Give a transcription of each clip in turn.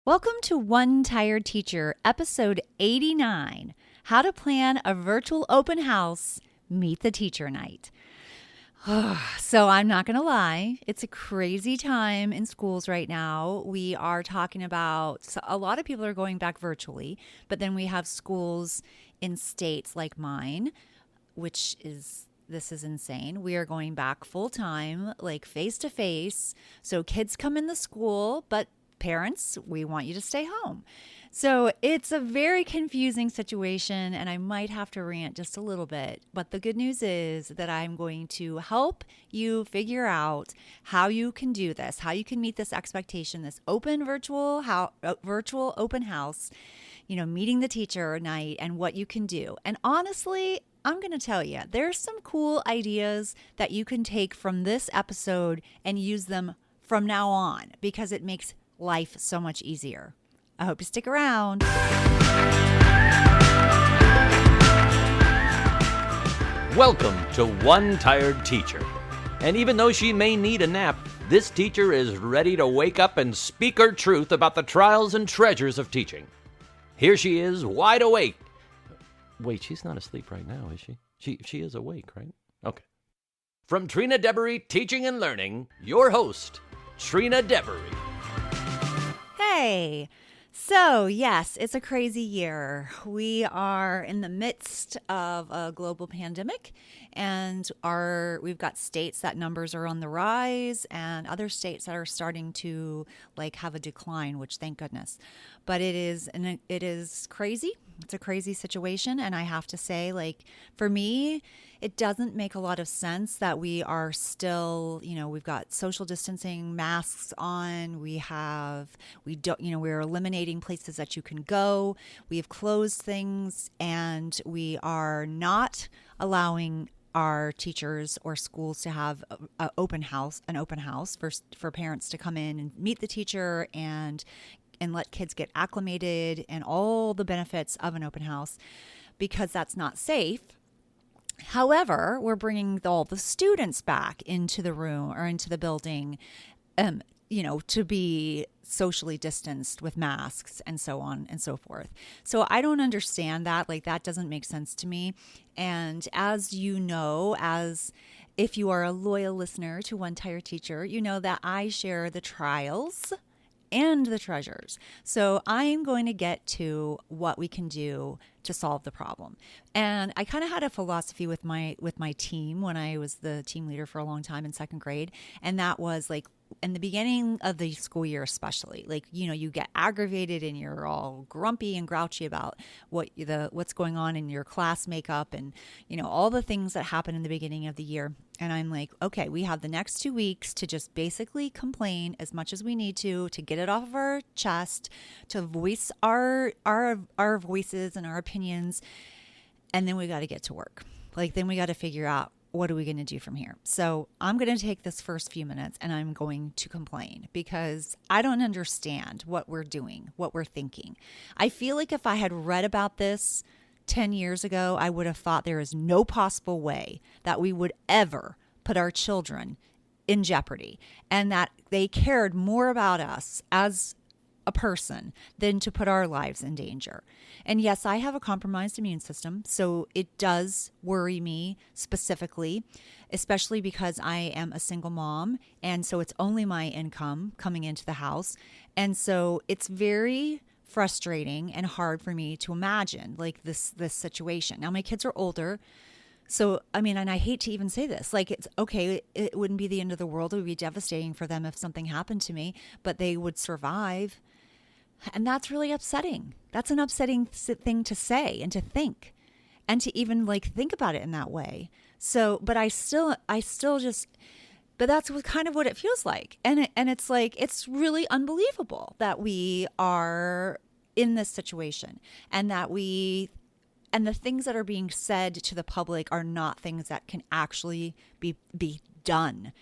Welcome to One Tired Teacher, episode 89, How to Plan a Virtual Open House, Meet the Teacher Night. So I'm not going to lie, it's a crazy time in schools right now. We are talking about, so a lot of people are going back virtually, but then we have schools in states like mine, this is insane. We are going back full time, like face to face. So kids come in the school, but parents, we want you to stay home. So it's a very confusing situation, and I might have to rant just a little bit. But the good news is that I'm going to help you figure out how you can do this, how you can meet this expectation, this open virtual open house, meeting the teacher night, and what you can do. And honestly, I'm going to tell you, there's some cool ideas that you can take from this episode and use them from now on because it makes life so much easier. I hope you stick around. Welcome to One Tired Teacher. And even though she may need a nap, this teacher is ready to wake up and speak her truth about the trials and treasures of teaching. Here she is, wide awake. Wait, she's not asleep right now, is she? She is awake, right? Okay. From Trina Debery Teaching and Learning, your host, Trina Debery. Hey. So, yes, it's a crazy year. We are in the midst of a global pandemic, and we've got states that numbers are on the rise and other states that are starting to have a decline, which thank goodness. But it is crazy. It's a crazy situation, and I have to say, for me, it doesn't make a lot of sense that we are still, we've got social distancing, masks on, we're eliminating places that you can go. We've closed things, and we are not allowing our teachers or schools to have an open house for parents to come in and meet the teacher and let kids get acclimated and all the benefits of an open house because that's not safe. However, we're bringing all the students back into the room or into the building, to be socially distanced with masks and so on and so forth. So I don't understand that. That doesn't make sense to me. And as you know, if you are a loyal listener to One Tired Teacher, you know that I share the trials and the treasures. So I'm going to get to what we can do to solve the problem. And I kind of had a philosophy with my team when I was the team leader for a long time in second grade. And that was in the beginning of the school year, especially, you get aggravated and you're all grumpy and grouchy about what's going on in your class makeup and, all the things that happen in the beginning of the year. And I'm like, okay, we have the next 2 weeks to just basically complain as much as we need to get it off of our chest, to voice our voices and our opinions. And then we got to get to work. Then we got to figure out, what are we going to do from here? So I'm going to take this first few minutes and I'm going to complain because I don't understand what we're doing, what we're thinking. I feel like if I had read about this 10 years ago, I would have thought there is no possible way that we would ever put our children in jeopardy and that they cared more about us as a person than to put our lives in danger. And yes, I have a compromised immune system, so it does worry me specifically, especially because I am a single mom, and so it's only my income coming into the house. And so it's very frustrating and hard for me to imagine this situation. Now my kids are older, so, and I hate to even say this, it's okay, it wouldn't be the end of the world. It would be devastating for them if something happened to me, but they would survive. And that's really upsetting. That's an upsetting thing to say and to think and to even think about it in that way. So, but I still just, but that's kind of what it feels like. And it's it's really unbelievable that we are in this situation and that and the things that are being said to the public are not things that can actually be done,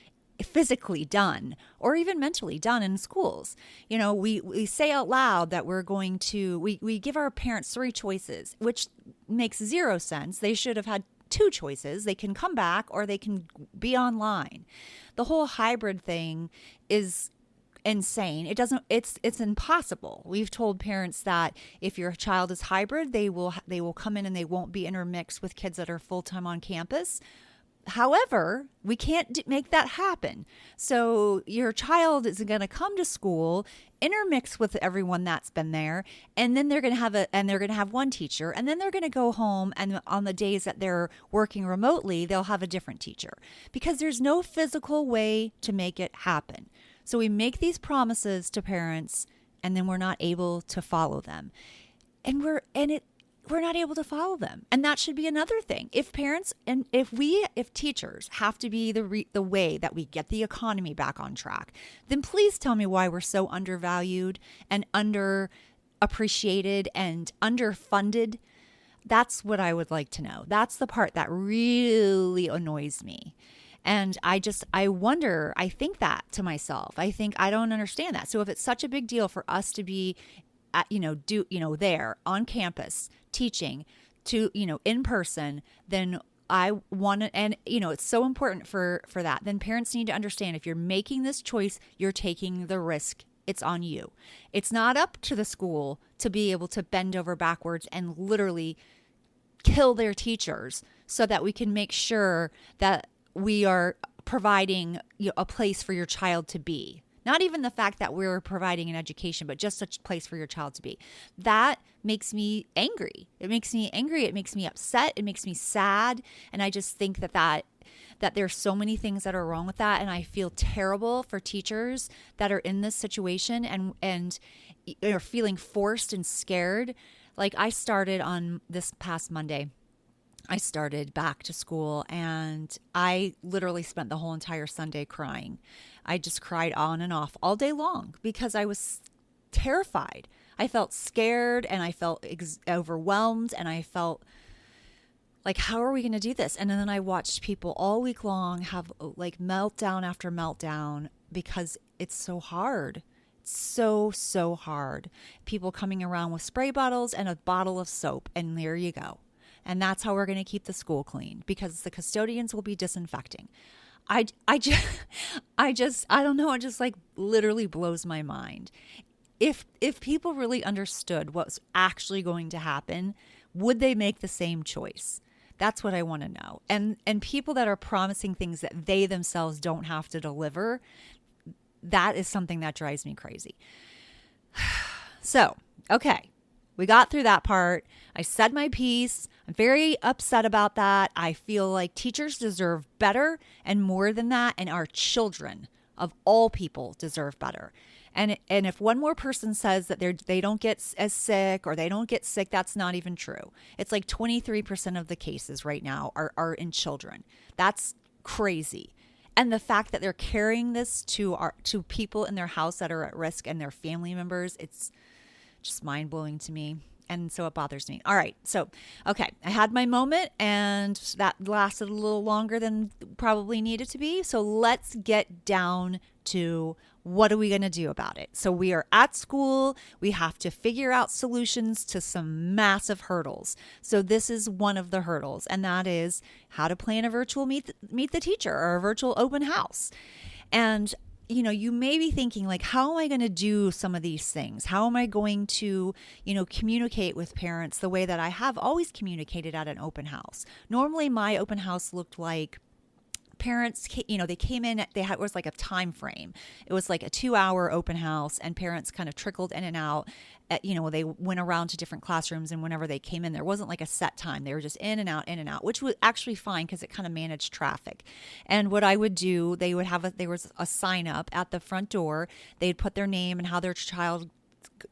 physically done, or even mentally done in schools. We say out loud that we're going to, we give our parents 3 choices, which makes 0 sense. They should have had 2 choices. They can come back or they can be online. The whole hybrid thing is insane. It's impossible. We've told parents that if your child is hybrid, they will come in and they won't be intermixed with kids that are full-time on campus. However, we can't make that happen. So your child is going to come to school, intermix with everyone that's been there, and then they're going to have one teacher, and then they're going to go home, and on the days that they're working remotely, they'll have a different teacher because there's no physical way to make it happen. So we make these promises to parents, and then we're not able to follow them. We're not able to follow them. And that should be another thing. If parents and if teachers have to be the way that we get the economy back on track, then please tell me why we're so undervalued and underappreciated and underfunded. That's what I would like to know. That's the part that really annoys me. And I wonder, I think that to myself. I think I don't understand that. So if it's such a big deal for us to be there on campus teaching to, in person, then I want to, and it's so important for that. Then parents need to understand if you're making this choice, you're taking the risk. It's on you. It's not up to the school to be able to bend over backwards and literally kill their teachers so that we can make sure that we are providing a place for your child to be. Not even the fact that we're providing an education, but just such a place for your child to be. That makes me angry. It makes me angry. It makes me upset. It makes me sad. And I just think that there's so many things that are wrong with that. And I feel terrible for teachers that are in this situation and are feeling forced and scared. Like I started on this past Monday. I started back to school and I literally spent the whole entire Sunday crying. I just cried on and off all day long because I was terrified. I felt scared and I felt overwhelmed and I felt like, how are we going to do this? And then I watched people all week long have like meltdown after meltdown because it's so hard. So hard. People coming around with spray bottles and a bottle of soap and there you go. And that's how we're going to keep the school clean because the custodians will be disinfecting. I don't know. It just like literally blows my mind. If people really understood what's actually going to happen, would they make the same choice? That's what I want to know. And people that are promising things that they themselves don't have to deliver, that is something that drives me crazy. So, okay. We got through that part. I said my piece. I'm very upset about that. I feel like teachers deserve better and more than that. And our children of all people deserve better. And if one more person says that they don't get as sick or they don't get sick, that's not even true. It's like 23% of the cases right now are in children. That's crazy. And the fact that they're carrying this to people in their house that are at risk and their family members, it's just mind-blowing to me. And so it bothers me. All right. So, okay. I had my moment and that lasted a little longer than probably needed to be. So let's get down to what are we going to do about it? So we are at school. We have to figure out solutions to some massive hurdles. So this is one of the hurdles, and that is how to plan a virtual meet the teacher or a virtual open house. And you may be thinking like, how am I going to do some of these things? How am I going to, communicate with parents the way that I have always communicated at an open house? Normally my open house looked like parents, they came in, it was like a time frame. It was like a 2-hour open house and parents kind of trickled in and out. They went around to different classrooms and whenever they came in, there wasn't like a set time. They were just in and out, which was actually fine because it kind of managed traffic. And what I would do, there was a sign up at the front door. They'd put their name and how their child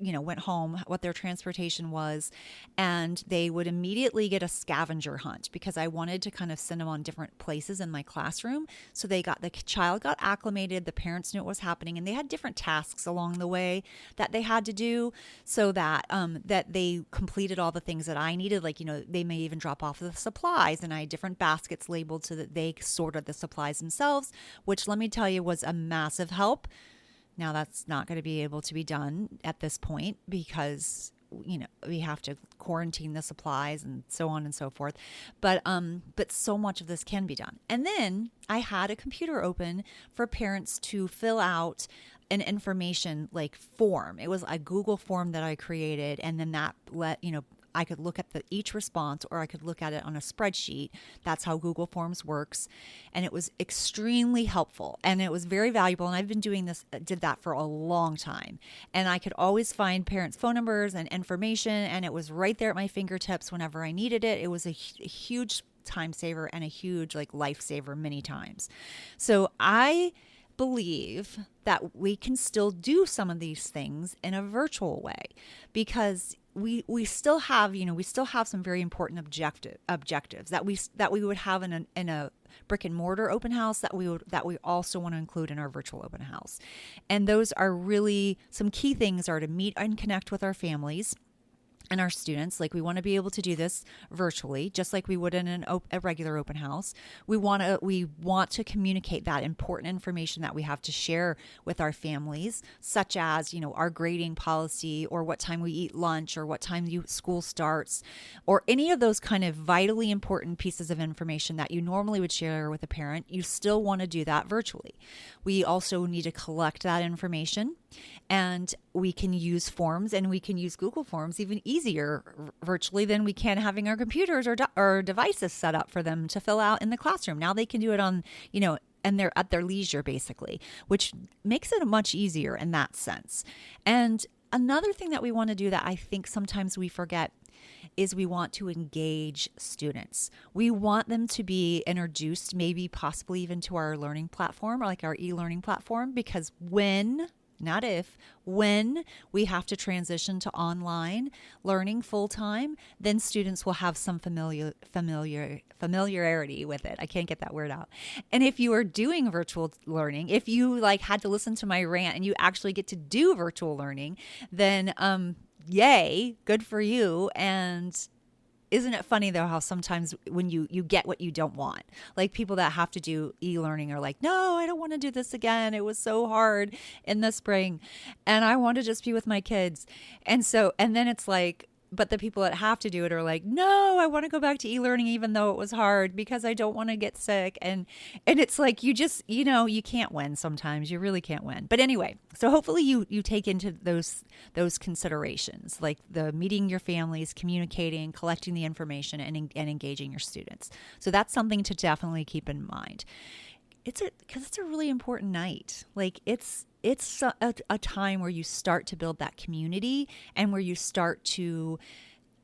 went home, what their transportation was, and they would immediately get a scavenger hunt because I wanted to kind of send them on different places in my classroom. So the child got acclimated, the parents knew what was happening, and they had different tasks along the way that they had to do so that that they completed all the things that I needed. Like, they may even drop off the supplies, and I had different baskets labeled so that they sorted the supplies themselves, which let me tell you was a massive help. Now that's not going to be able to be done at this point because, we have to quarantine the supplies and so on and so forth. But so much of this can be done. And then I had a computer open for parents to fill out an information like form. It was a Google form that I created, and then that I could look at each response, or I could look at it on a spreadsheet. That's how Google Forms works. And it was extremely helpful, and it was very valuable. And I've been did that for a long time. And I could always find parents' phone numbers and information, and it was right there at my fingertips whenever I needed it. It was a huge time saver and a huge lifesaver many times. So I believe that we can still do some of these things in a virtual way, because we still have some very important objectives that we would have in a brick and mortar open house that we also want to include in our virtual open house. And those are really some key things: are to meet and connect with our families and our students. Like, we want to be able to do this virtually, just like we would in a regular open house. We want to communicate that important information that we have to share with our families, such as, our grading policy, or what time we eat lunch, or what time school starts, or any of those kind of vitally important pieces of information that you normally would share with a parent. You still want to do that virtually. We also need to collect that information, and we can use forms, and we can use Google Forms even easier virtually than we can having our computers or devices set up for them to fill out in the classroom. Now they can do it on, and they're at their leisure, basically, which makes it much easier in that sense. And another thing that we want to do that I think sometimes we forget is we want to engage students. We want them to be introduced, maybe possibly even to our learning platform, or like our e-learning platform, because when we have to transition to online learning full time, then students will have some familiarity with it. I can't get that word out. And if you are doing virtual learning, if you had to listen to my rant and you actually get to do virtual learning, then yay, good for you. And isn't it funny, though, how sometimes when you get what you don't want, like people that have to do e-learning are like, no, I don't want to do this again. It was so hard in the spring, and I want to just be with my kids. And then it's like, but the people that have to do it are like, no, I want to go back to e-learning even though it was hard, because I don't want to get sick. And it's like, you just, you can't win sometimes. You really can't win. But anyway, so hopefully you take into those considerations, like the meeting your families, communicating, collecting the information, and engaging your students. So that's something to definitely keep in mind. Because it's a really important night. Like, it's a time where you start to build that community, and where you start to,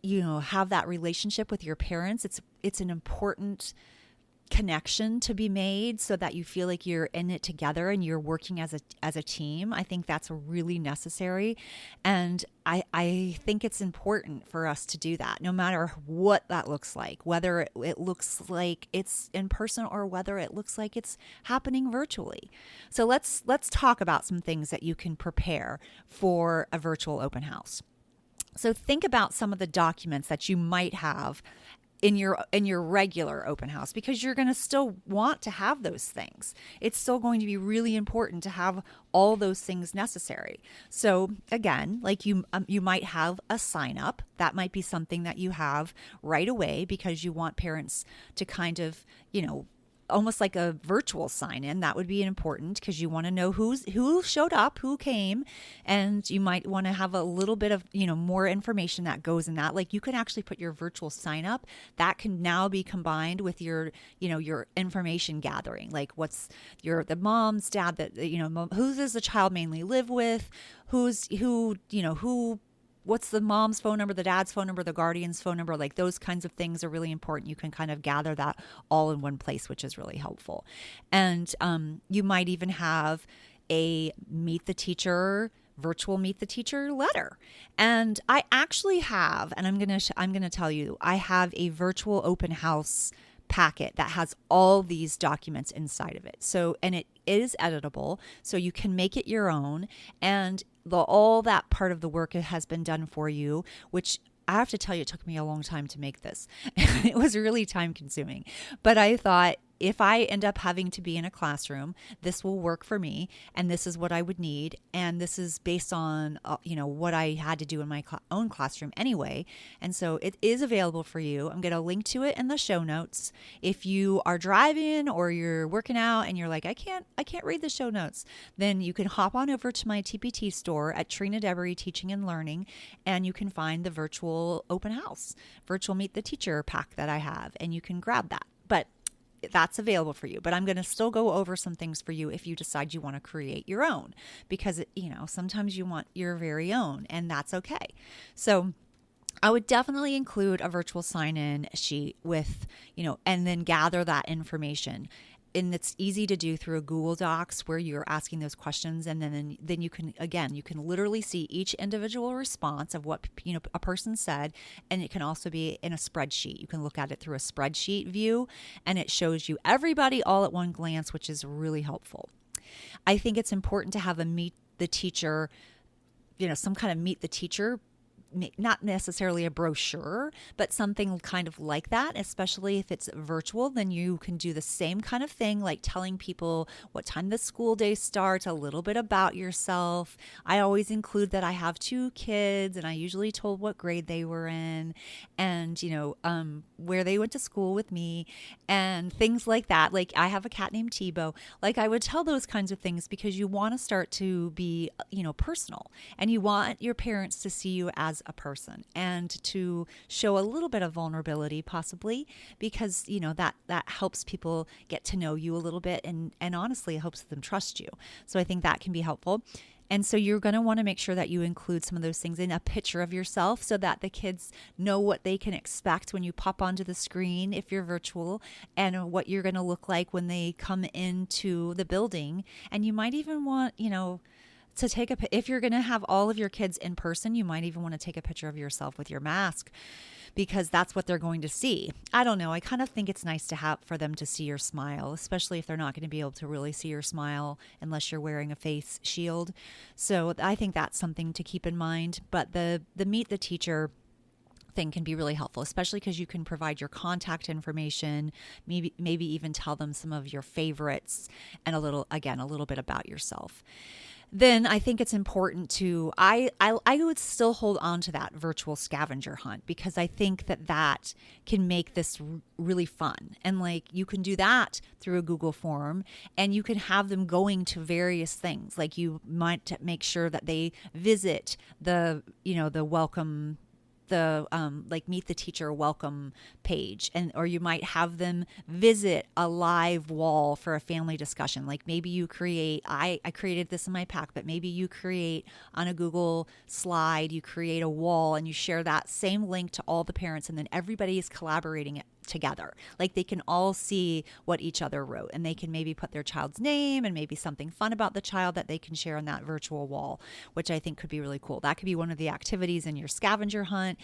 have that relationship with your parents. It's an important connection to be made, so that you feel like you're in it together and you're working as a team. I think that's really necessary, and I think it's important for us to do that, no matter what that looks like, whether it looks like it's in person or whether it looks like it's happening virtually. So let's talk about some things that you can prepare for a virtual open house. So think about some of the documents that you might have in your regular open house, because you're going to still want to have those things. It's still going to be really important to have all those things necessary. So again, like you might have a sign up. That might be something that you have right away, because you want parents to kind of, almost like a virtual sign in. That would be important, because you want to know who showed up, who came, and you might want to have a little bit of, more information that goes in that. Like, you can actually put your virtual sign up that can now be combined with your information gathering. Like, what's the mom's dad that, who does the child mainly live with? What's the mom's phone number, the dad's phone number, the guardian's phone number? Like, those kinds of things are really important. You can kind of gather that all in one place, which is really helpful. And you might even have a virtual meet the teacher letter. And I actually have, and I'm gonna tell you, I have a virtual open house packet that has all these documents inside of it. So, and it is editable, so you can make it your own, and all that part of the work has been done for you, which I have to tell you, it took me a long time to make this. It was really time consuming, but I thought if I end up having to be in a classroom, this will work for me, and this is what I would need, and this is based on what I had to do in my own classroom anyway. And so it is available for you. I'm going to link to it in the show notes. If you are driving or you're working out and you're like, I can't read the show notes, then you can hop on over to my TPT store at Trina Debery Teaching and Learning, and you can find the virtual open house, virtual Meet the Teacher pack that I have, and you can grab that. But that's available for you. But I'm going to still go over some things for you if you decide you want to create your own, because sometimes you want your very own, and that's okay. So I would definitely include a virtual sign-in sheet with, and then gather that information. And it's easy to do through a Google Docs where you're asking those questions, and then you can literally see each individual response of what a person said, and it can also be in a spreadsheet. You can look at it through a spreadsheet view, and it shows you everybody all at one glance, which is really helpful. I think it's important to have a meet the teacher, some kind of meet the teacher, not necessarily a brochure, but something kind of like that, especially if it's virtual. Then you can do the same kind of thing, like telling people what time the school day starts, a little bit about yourself. I always include that I have 2 kids, and I usually told what grade they were in, and where they went to school with me, and things like that. Like, I have a cat named Tebow. Like, I would tell those kinds of things because you want to start to be personal, and you want your parents to see you as a person, and to show a little bit of vulnerability, possibly, because that helps people get to know you a little bit, and honestly, it helps them trust you. So I think that can be helpful. And so you're going to want to make sure that you include some of those things in a picture of yourself, so that the kids know what they can expect when you pop onto the screen if you're virtual, and what you're going to look like when they come into the building. And you might even want, to take if you're going to have all of your kids in person, you might even want to take a picture of yourself with your mask, because that's what they're going to see. I don't know. I kind of think it's nice to have for them to see your smile, especially if they're not going to be able to really see your smile unless you're wearing a face shield. So I think that's something to keep in mind. But the meet the teacher thing can be really helpful, especially because you can provide your contact information, maybe even tell them some of your favorites, and a little bit about yourself. Then I think it's important to, I would still hold on to that virtual scavenger hunt, because I think that can make this really fun. And like, you can do that through a Google form, and you can have them going to various things. Like, you might make sure that they visit the welcome, like Meet the Teacher welcome page, or you might have them visit a live wall for a family discussion. Like, maybe you create, I created this in my pack, but maybe you create on a Google slide, you create a wall, and you share that same link to all the parents, and then everybody is collaborating it together. Like, they can all see what each other wrote, and they can maybe put their child's name and maybe something fun about the child that they can share on that virtual wall, which I think could be really cool. That could be one of the activities in your scavenger hunt.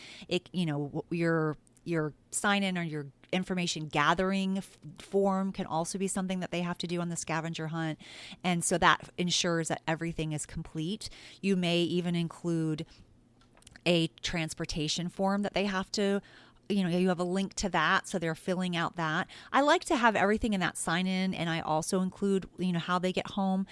Your sign in or your information gathering form can also be something that they have to do on the scavenger hunt. And so that ensures that everything is complete. You may even include a transportation form that they have to, you have a link to that, so they're filling out that. I like to have everything in that sign in, and I also include, how they get home.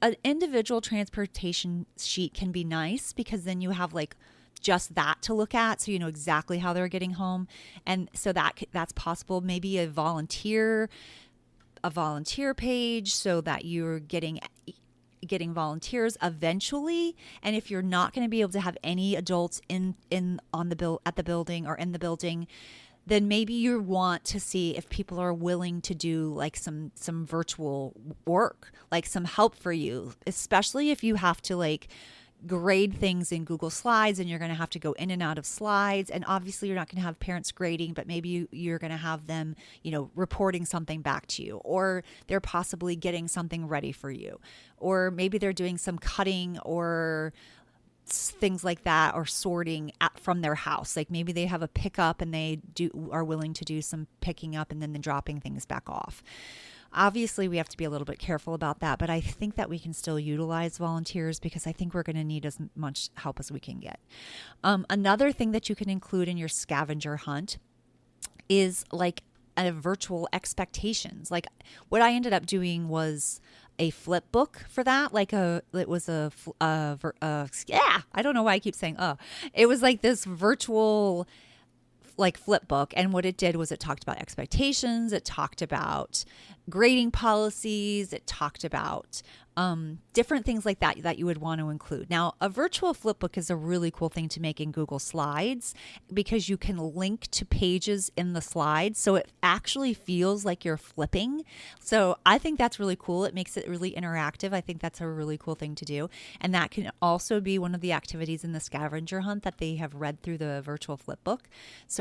An individual transportation sheet can be nice, because then you have like just that to look at, so you know exactly how they're getting home. And so that's possible. Maybe a volunteer page, so that you're getting volunteers eventually. And if you're not going to be able to have any adults at the building or in the building, then maybe you want to see if people are willing to do like some virtual work, like some help for you, especially if you have to like grade things in Google Slides, and you're going to have to go in and out of slides. And obviously you're not going to have parents grading, but maybe you're going to have them, reporting something back to you, or they're possibly getting something ready for you, or maybe they're doing some cutting or things like that, or sorting from their house. Like, maybe they have a pickup and they are willing to do some picking up and then dropping things back off. Obviously, we have to be a little bit careful about that, but I think that we can still utilize volunteers, because I think we're going to need as much help as we can get. Another thing that you can include in your scavenger hunt is like a virtual expectations. Like what I ended up doing was a flip book for that. It was yeah, I don't know why I keep saying, it was like this virtual like flip book. And what it did was it talked about expectations. It talked about grading policies. It talked about different things like that you would want to include. Now, a virtual flip book is a really cool thing to make in Google Slides because you can link to pages in the slides. So it actually feels like you're flipping. So I think that's really cool. It makes it really interactive. I think that's a really cool thing to do. And that can also be one of the activities in the scavenger hunt that they have read through the virtual flip book,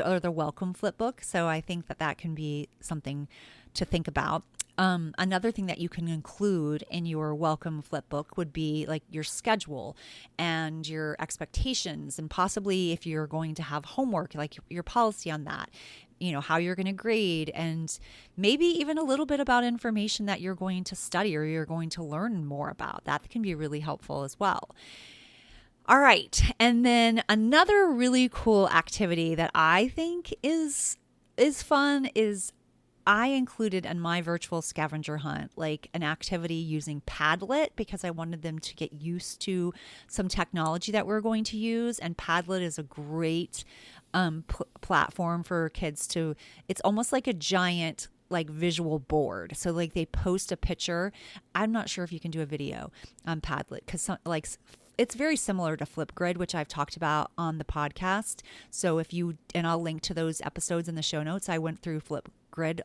or the welcome flip book. So I think that can be something to think about. Another thing that you can include in your welcome flip book would be like your schedule and your expectations, and possibly if you're going to have homework, like your policy on that, how you're going to grade, and maybe even a little bit about information that you're going to study or you're going to learn more about. That can be really helpful as well. All right. And then another really cool activity that I think is fun is I included in my virtual scavenger hunt like an activity using Padlet because I wanted them to get used to some technology that we're going to use. And Padlet is a great platform for kids to, it's almost like a giant like visual board. So like they post a picture. I'm not sure if you can do a video on Padlet because it's very similar to Flipgrid, which I've talked about on the podcast. So and I'll link to those episodes in the show notes. I went through Flipgrid,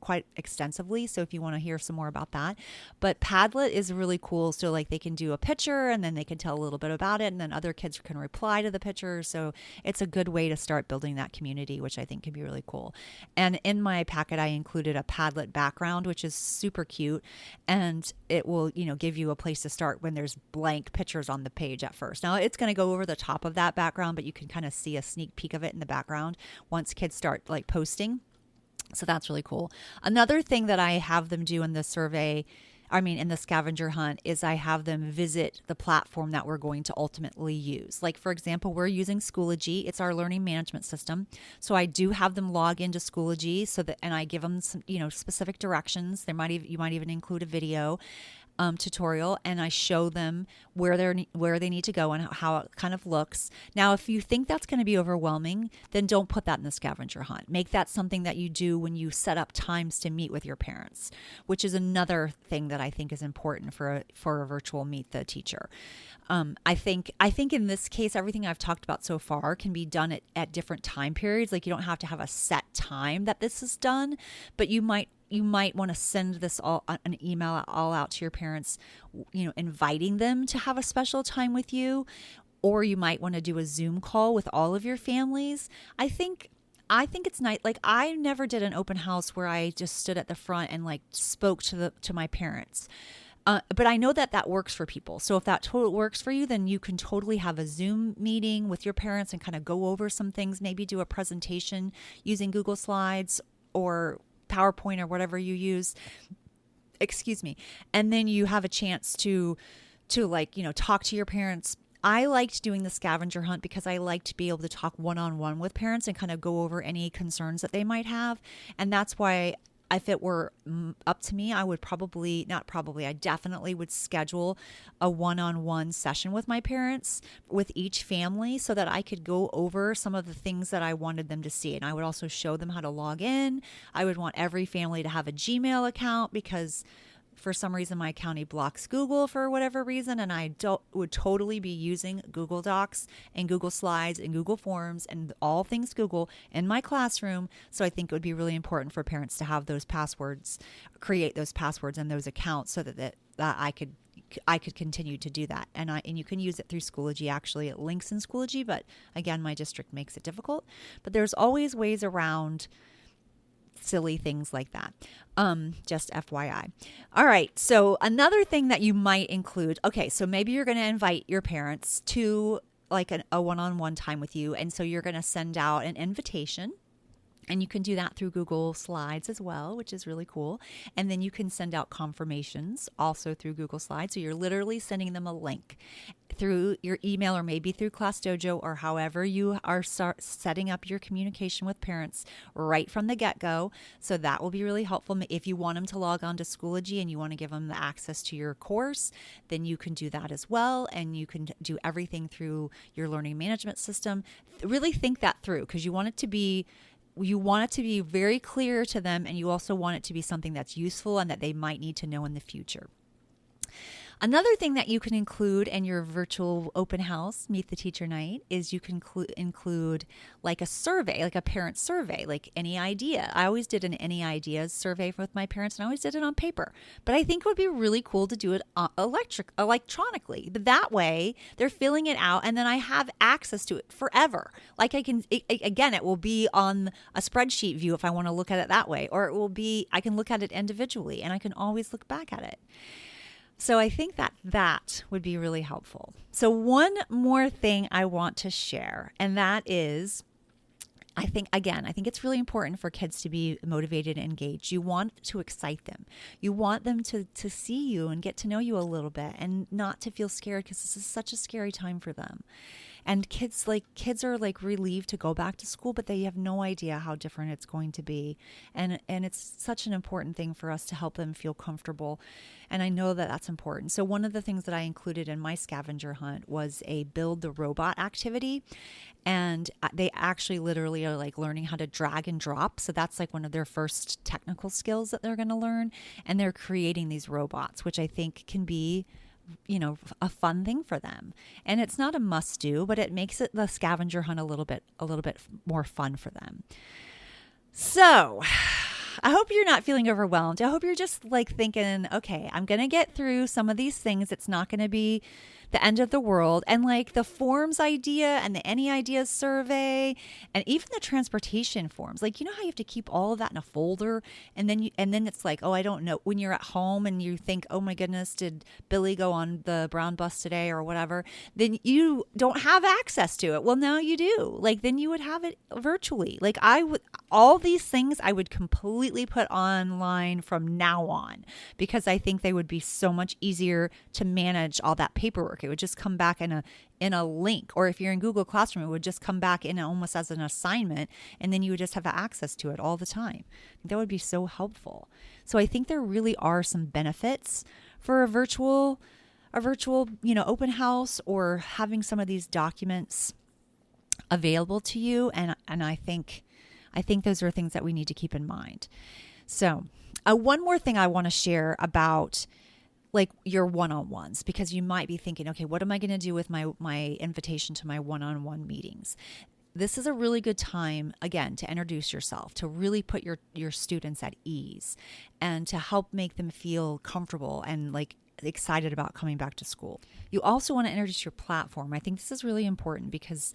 quite extensively. So if you want to hear some more about that, but Padlet is really cool. So like they can do a picture and then they can tell a little bit about it, and then other kids can reply to the picture. So it's a good way to start building that community, which I think can be really cool. And in my packet, I included a Padlet background, which is super cute. And it will, give you a place to start when there's blank pictures on the page at first. Now it's going to go over the top of that background, but you can kind of see a sneak peek of it in the background once kids start like posting. So that's really cool. Another thing that I have them do in the in the scavenger hunt, is I have them visit the platform that we're going to ultimately use. Like, for example, we're using Schoology. It's our learning management system. So I do have them log into Schoology and I give them some, specific directions. You might even include a video tutorial, and I show them where they need to go and how it kind of looks. Now, if you think that's going to be overwhelming, then don't put that in the scavenger hunt. Make that something that you do when you set up times to meet with your parents, which is another thing that I think is important for a virtual meet the teacher. I think in this case, everything I've talked about so far can be done at different time periods. Like you don't have to have a set time that this is done, but you might want to send an email all out to your parents, inviting them to have a special time with you, or you might want to do a Zoom call with all of your families. I think it's nice. Like I never did an open house where I just stood at the front and like spoke to my parents. But I know that works for people. So if that works for you, then you can totally have a Zoom meeting with your parents and kind of go over some things, maybe do a presentation using Google Slides or PowerPoint or whatever you use. Excuse me. And then you have a chance to talk to your parents. I liked doing the scavenger hunt because I like to be able to talk one-on-one with parents and kind of go over any concerns that they might have. And that's why if it were up to me, I definitely would schedule a one-on-one session with my parents, with each family, so that I could go over some of the things that I wanted them to see. And I would also show them how to log in. I would want every family to have a Gmail account because for some reason my county blocks Google for whatever reason, and I would totally be using Google Docs and Google Slides and Google Forms and all things Google in my classroom. So I think it would be really important for parents to have those passwords, create those passwords and those accounts so that I could continue to do that. And you can use it through Schoology. Actually, it links in Schoology, but again, my district makes it difficult. But there's always ways around silly things like that. Just FYI. All right. So another thing that you might include, okay, so maybe you're going to invite your parents to like a one-on-one time with you. And so you're going to send out an invitation. And you can do that through Google Slides as well, which is really cool. And then you can send out confirmations also through Google Slides. So you're literally sending them a link through your email or maybe through ClassDojo or however you are setting up your communication with parents right from the get-go. So that will be really helpful. If you want them to log on to Schoology and you want to give them the access to your course, then you can do that as well. And you can do everything through your learning management system. Really think that through, because you want it to be very clear to them, and you also want it to be something that's useful and that they might need to know in the future. Another thing that you can include in your virtual open house, Meet the Teacher Night, is you can include like a survey, like a parent survey, like any idea. I always did an any ideas survey with my parents, and I always did it on paper. But I think it would be really cool to do it electronically. But that way, they're filling it out, and then I have access to it forever. Like it will be on a spreadsheet view if I want to look at it that way, or I can look at it individually, and I can always look back at it. So I think that would be really helpful. So one more thing I want to share, and that is, I think it's really important for kids to be motivated and engaged. You want to excite them. You want them to see you and get to know you a little bit and not to feel scared, because this is such a scary time for them. And kids are relieved to go back to school, but they have no idea how different it's going to be. And it's such an important thing for us to help them feel comfortable. And I know that that's important. So one of the things that I included in my scavenger hunt was a build the robot activity. And they actually literally are like learning how to drag and drop. So that's like one of their first technical skills that they're going to learn. And they're creating these robots, which I think can be a fun thing for them. And it's not a must do, but it makes the scavenger hunt a little bit more fun for them. So I hope you're not feeling overwhelmed. I hope you're just like thinking, okay, I'm going to get through some of these things. It's not going to be the end of the world. And like the forms idea and the any ideas survey and even the transportation forms, like, you know how you have to keep all of that in a folder, and then it's like, oh, I don't know, when you're at home and you think, oh my goodness, did Billy go on the brown bus today or whatever, then you don't have access to it. Well, now you do. Like, then you would have it virtually. Like all these things I would completely put online from now on, because I think they would be so much easier to manage all that paperwork. It would just come back in a link, or if you're in Google Classroom, it would just come back in almost as an assignment, and then you would just have access to it all the time. That would be so helpful. So I think there really are some benefits for a virtual, open house, or having some of these documents available to you. And I think those are things that we need to keep in mind. So one more thing I want to share about like your one-on-ones, because you might be thinking, okay, what am I going to do with my invitation to my one-on-one meetings? This is a really good time, again, to introduce yourself, to really put your students at ease, and to help make them feel comfortable and like excited about coming back to school. You also want to introduce your platform. I think this is really important because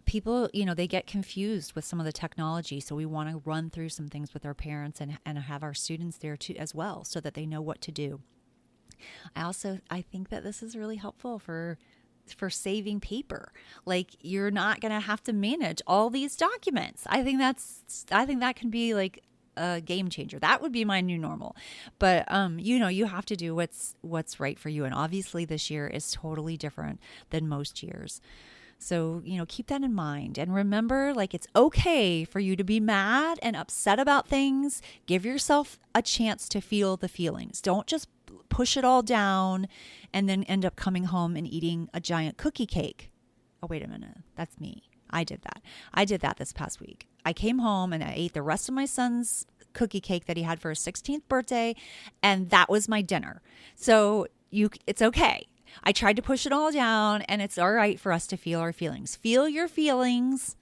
people, they get confused with some of the technology. So we want to run through some things with our parents and have our students there too as well, so that they know what to do. I think that this is really helpful for saving paper. Like, you're not going to have to manage all these documents. I think that can be like a game changer. That would be my new normal. But you have to do what's right for you. And obviously this year is totally different than most years. So, keep that in mind. And remember, like, it's okay for you to be mad and upset about things. Give yourself a chance to feel the feelings. Don't just push it all down and then end up coming home and eating a giant cookie cake. Oh, wait a minute. That's me. I did that this past week. I came home and I ate the rest of my son's cookie cake that he had for his 16th birthday, and that was my dinner. So it's okay. I tried to push it all down, and it's all right for us to feel our feelings. Feel your feelings.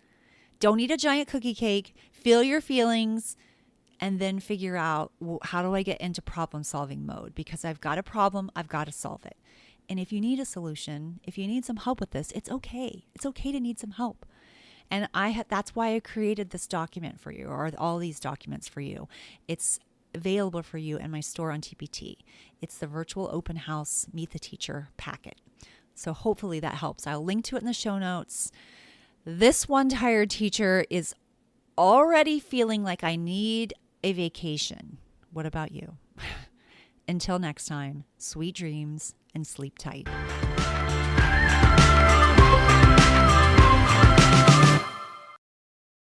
Don't eat a giant cookie cake. Feel your feelings, and then figure out, well, how do I get into problem-solving mode? Because I've got a problem, I've got to solve it. And if you need a solution, if you need some help with this, it's okay. It's okay to need some help. And that's why I created this document for you, or all these documents for you. It's available for you in my store on TPT. It's the virtual open house Meet the Teacher packet. So hopefully that helps. I'll link to it in the show notes. This One Tired Teacher is already feeling like I need a vacation. What about you? Until next time, sweet dreams and sleep tight.